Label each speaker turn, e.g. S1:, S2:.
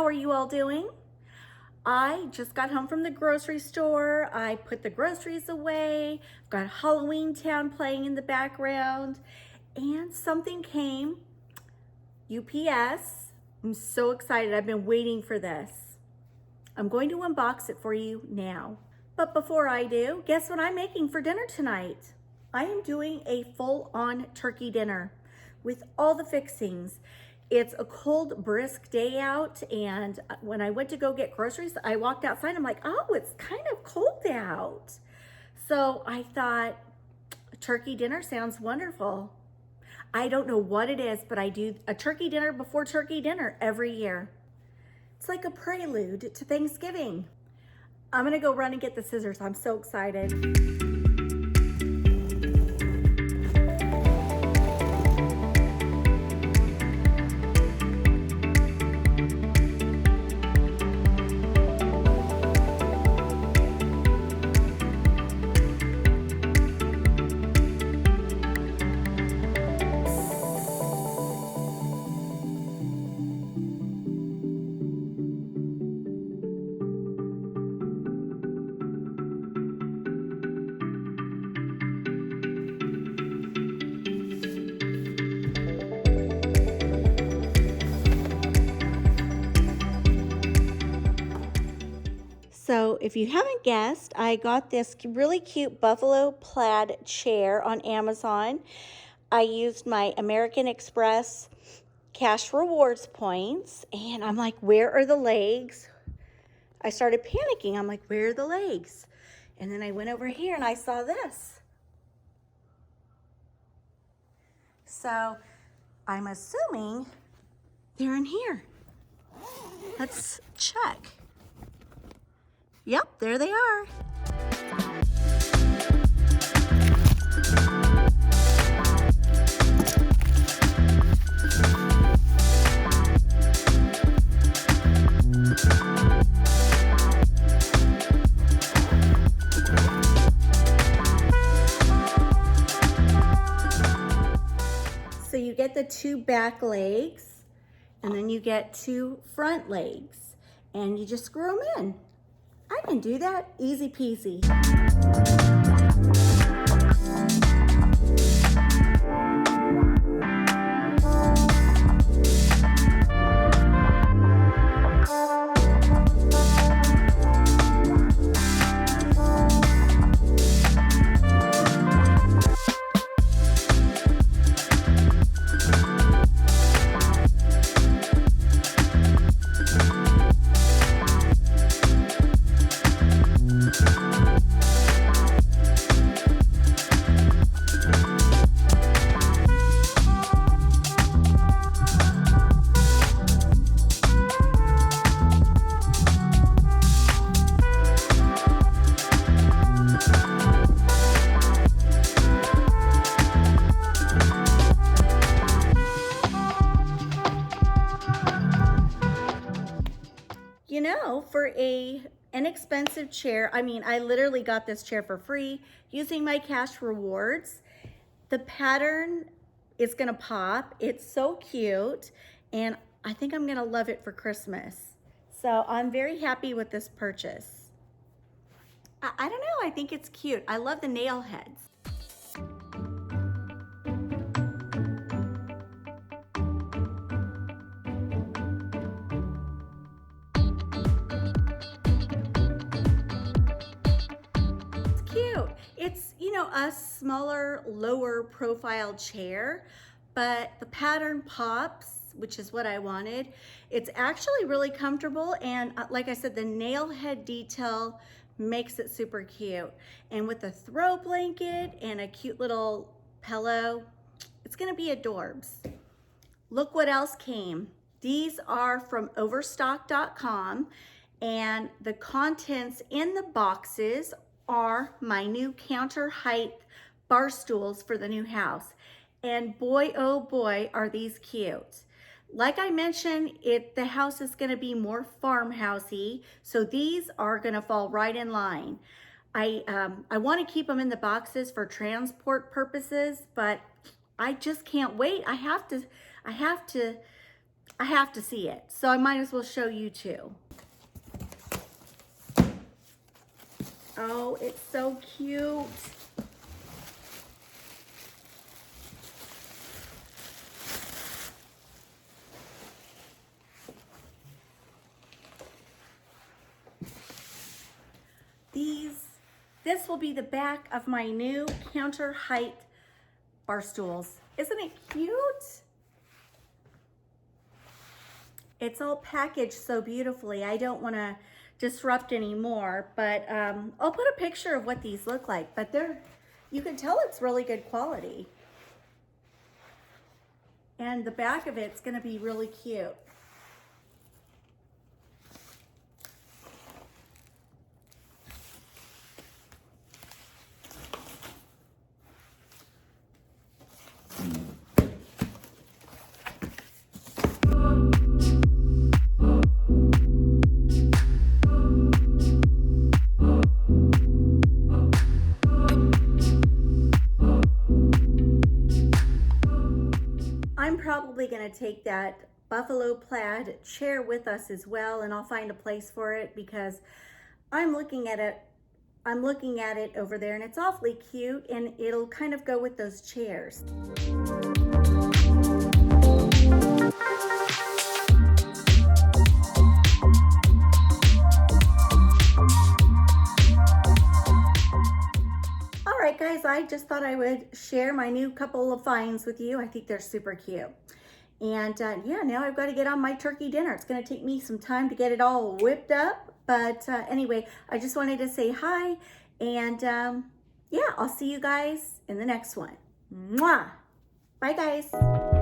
S1: are you all doing? I just got home from the grocery store. I put the groceries away. I've got Halloween Town playing in the background, and something came. UPS. I'm so excited. I've been waiting for this. I'm going to unbox it for you now. But before I do, guess what I'm making for dinner tonight? I am doing a full-on turkey dinner with all the fixings. It's a cold, brisk day out, and when I went to go get groceries, I walked outside. I'm like, oh, it's kind of cold out. So I thought, a turkey dinner sounds wonderful. I don't know what it is, but I do a turkey dinner before turkey dinner every year. It's like a prelude to Thanksgiving. I'm gonna go run and get the scissors. I'm so excited. So if you haven't guessed, I got this really cute buffalo plaid chair on Amazon. I used my American Express cash rewards points, and I'm like, where are the legs? I started panicking. I'm like, where are the legs? And then I went over here and I saw this. So I'm assuming they're in here. Let's check. Yep, there they are. So you get the two back legs, and then you get two front legs, and you just screw them in. I can do that, easy peasy. You know, for a inexpensive chair, I mean, I literally got this chair for free using my cash rewards. The pattern is gonna pop. It's so cute, and I think I'm gonna love it for Christmas. So I'm very happy with this purchase. I don't know, I think it's cute. I love the nail heads. It's, you know, a smaller, lower profile chair, but the pattern pops, which is what I wanted. It's actually really comfortable, and like I said, the nail head detail makes it super cute. And with a throw blanket and a cute little pillow, it's gonna be adorbs. Look what else came. These are from Overstock.com, and the contents in the boxes are my new counter height bar stools for the new house. And boy, oh boy, are these cute. Like I mentioned, the house is gonna be more farmhousey, so these are gonna fall right in line. I wanna keep them in the boxes for transport purposes, but I just can't wait. I have to I have to see it, so I might as well show you too. Oh, it's so cute. This will be the back of my new counter height bar stools. Isn't it cute? It's all packaged so beautifully. I don't want to disrupt anymore, but I'll put a picture of what these look like, but you can tell it's really good quality. And the back of it's going to be really cute. I'm probably going to take that buffalo plaid chair with us as well, and I'll find a place for it because I'm looking at it over there, and it's awfully cute, and it'll kind of go with those chairs. All right, guys, I just thought I would share my new couple of finds with you. I think they're super cute. And yeah, now I've got to get on my turkey dinner. It's going to take me some time to get it all whipped up. But anyway, I just wanted to say hi. And yeah, I'll see you guys in the next one. Mwah! Bye, guys.